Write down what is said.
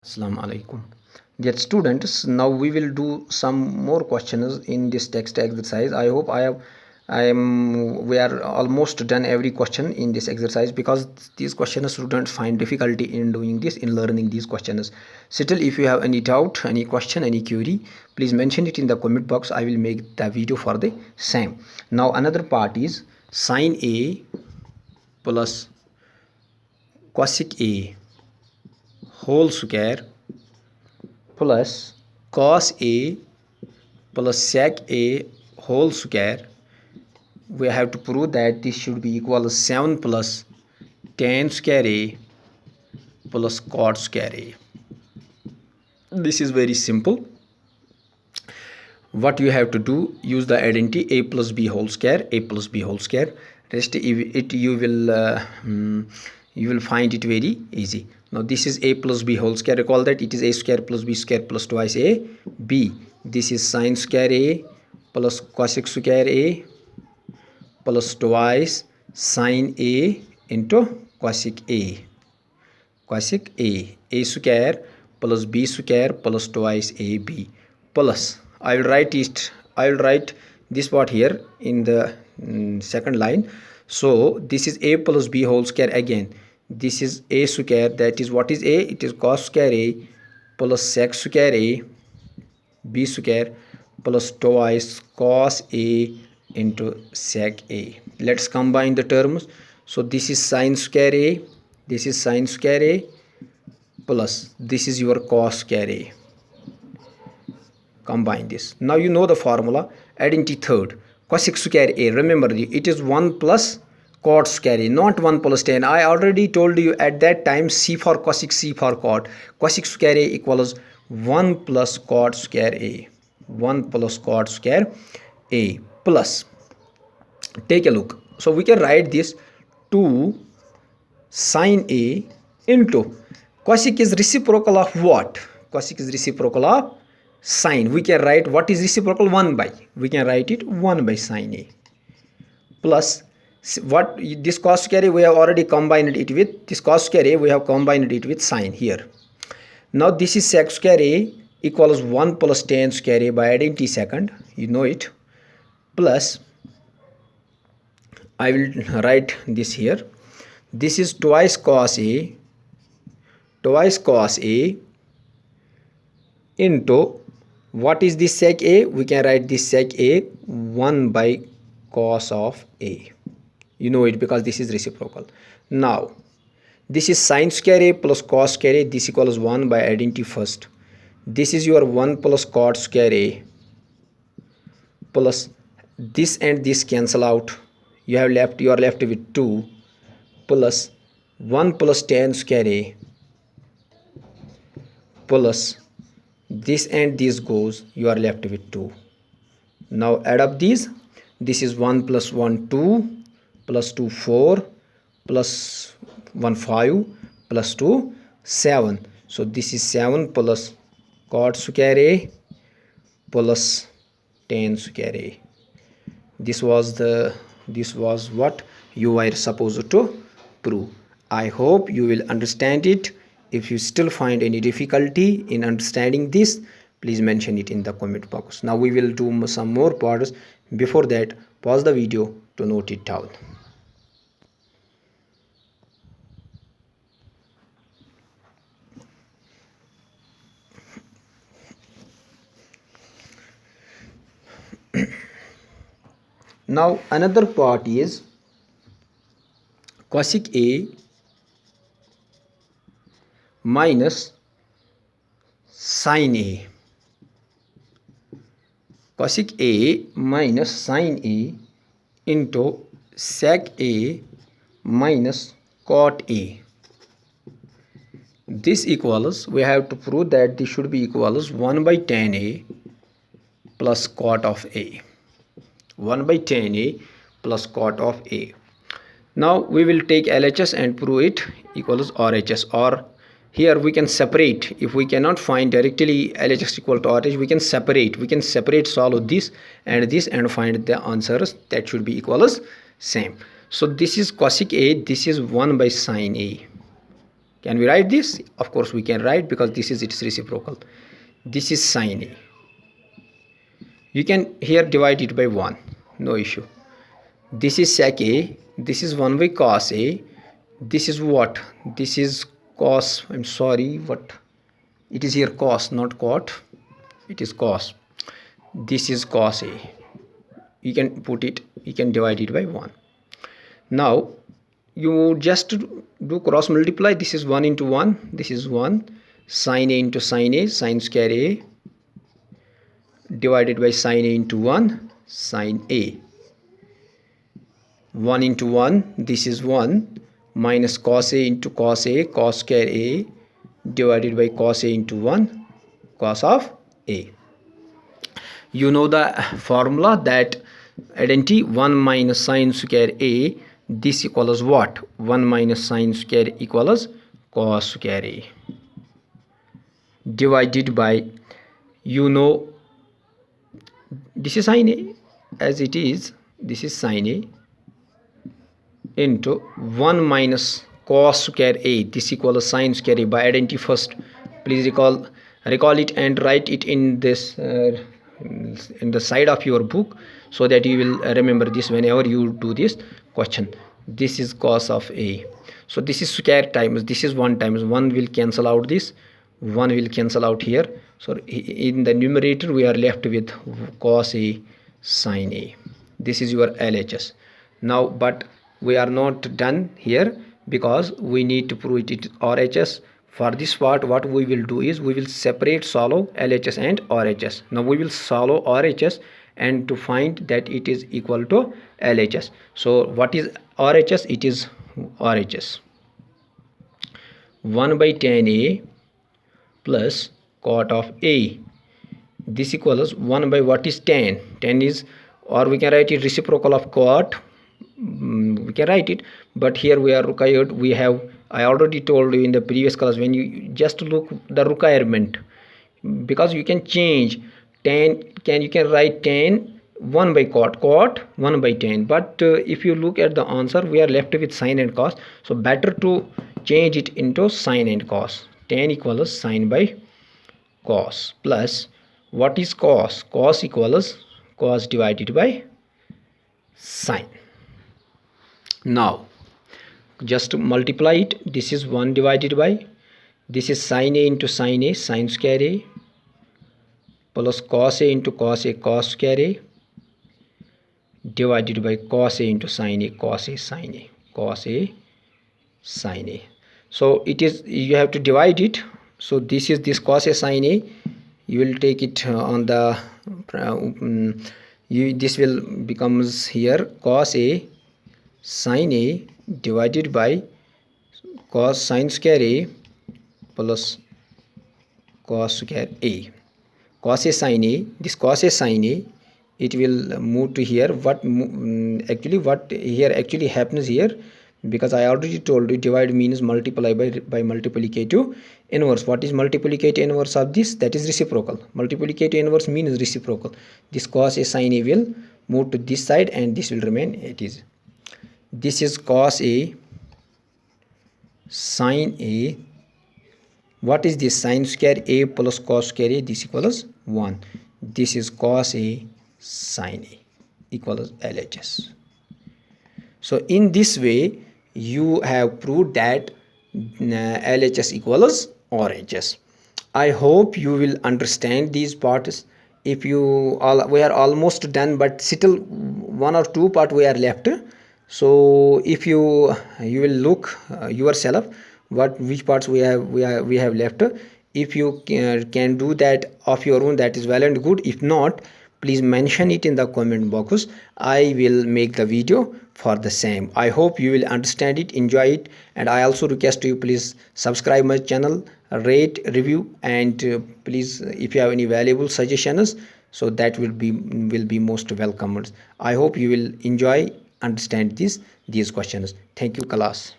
Assalamu alaikum. Dear students, now we will do some more questions in this text exercise. I hope we are almost done every question in this exercise because these questions students find difficulty in doing this, in learning these questions. Still, if you have any doubt, any question, any query, please mention it in the comment box. I will make the video for the same. Now another part is sine A plus cosec A whole square plus cos A plus sec A whole square. We have to prove that this should be equal to 7 plus tan square A plus cot square A. This is very simple. What you have to do, use the identity a plus b whole square, a plus b whole square. Rest it you will find it very easy. Now this is a plus b whole square. Recall that it is a square plus b square plus twice a b. This is sine square a plus cosec square a plus twice sine a into cosec a. Cosec a square plus b square plus twice ab plus I will write this part here in the second line. So this is a plus b whole square. Again this is a square, that is what is a, it is cos square a plus sec square a b square plus twice cos a into sec a. Let's combine the terms. So this is sine square a, this is sine square a plus this is your cos square a. Combine this. Now you know the formula. Identity third, cosec square a. Remember, it is 1 plus cot square a, not 1 plus tan. I already told you at that time c for cosec, c for cot. Cosec square a equals 1 plus cot square a. 1 plus cot square a plus. Take a look. So we can write this 2 sine a into cosec is reciprocal of what? Cosec is reciprocal of sine. We can write what is reciprocal, 1 by, we can write it 1 by sine a plus what, this cos square a we have already combined it with, this cos square a we have combined it with sine here. Now this is sec square a equals 1 plus tan square a by identity second, you know it, plus I will write this here, this is twice cos a into what is this sec a, we can write this sec a 1 by cos of a, you know it because this is reciprocal. Now this is sine square a plus cos square a, this equals 1 by identity first, this is your 1 plus cot square a plus this and this cancel out, you are left with 2 plus 1 plus tan square a plus this and this goes, you are left with 2. Now add up these, this is 1 plus 1 2 plus 2 4 plus 1 5 plus 2 7. So this is 7 plus cot square a plus tan square a. This was what you were supposed to prove. I hope you will understand it. If you still find any difficulty in understanding this, please mention it in the comment box. Now we will do some more parts. Before that, pause the video to note it down. Now another part is cosec a minus sine a. Cosec a minus sine a into sec a minus cot a. This equals, we have to prove that this should be equals 1 by tan a plus cot of a. 1 by tan a plus cot of a. Now we will take LHS and prove it equals RHS, or here we can separate. If we cannot find directly LHS equal to RHS, we can separate solve this and find the answers that should be equals same. So this is cosec a, this is 1 by sine a Can we write this? Of course we can write, because this is its reciprocal. This is sine A. You can here divide it by 1, no issue. This is sec A, this is 1 by cos A. This is what? This is cos, I'm sorry, what? It is here cos, not cot. It is cos. This is cos A. You can put it, you can divide it by 1. Now you just do cross multiply. This is 1 into 1, this is 1. Sine A into sine A, sine square A, divided by sine A into 1, sine A. 1 into 1, this is 1, minus cos A into cos A, cos square A, divided by cos A into 1, cos of A. You know the formula, that identity 1 minus sine square A, this equals what? 1 minus sine square equals cos square A, divided by, you know, this is sine A as it is, this is sine A, into 1 minus cos square A, this equals sine square A. By identity first, please recall it and write it in this in the side of your book, so that you will remember this whenever you do this question. This is cos of A. So this is square times, this is 1 times 1 will cancel out this, 1 will cancel out here. So in the numerator we are left with cos A sine A. This is your LHS. Now but we are not done here, because we need to prove it RHS. For this part, what we will do is we will separate solve LHS and RHS. Now we will solve RHS and to find that it is equal to LHS. So what is RHS? It is RHS 1 by tan A plus cot of A. This equals 1 by what is tan? Tan is, or we can write it reciprocal of cot. We can write it, but here we are required, we have, I already told you in the previous class, when you just look the requirement, because you can change tan, you can write tan 1 by cot, 1 by tan, but if you look at the answer, we are left with sine and cos. So better to change it into sine and cos. Tan equals sine by cos, plus what is cos? Cos equals cos divided by sine. Now just multiply it. This is 1 divided by, this is sine A into sine A, sine square A, plus cos A into cos A, cos square A, divided by cos A into sine A, cos A sine A, cos A sine A. So it is, you have to divide it. So this is this cos A sine A, you will take it on the this will becomes here cos A sine A divided by cos sine square A plus cos square A. Cos A sine A, this cos A sine A, it will move to here. What actually what here actually happens here, because I already told you divide means multiply by multiplicative inverse. What is multiplicative inverse of this? That is reciprocal. Multiplicative inverse means reciprocal. This cos A sine A will move to this side and this will remain it is. This is cos A sine A. What is this? Sine square A plus cos square A, this equals 1. This is cos A sine A equals LHS. So in this way you have proved that LHS equals RHS. I hope you will understand these parts. If you all, we are almost done, but still 1 or 2 part we are left. So if you will look yourself which parts we have left. If you can do that of your own, that is well and good. If not, please mention it in the comment box. I will make the video for the same. I hope you will understand it, enjoy it, and I also request you please subscribe my channel, rate, review, and please if you have any valuable suggestions, so that will be most welcome. I hope you will enjoy understand these questions. Thank you class.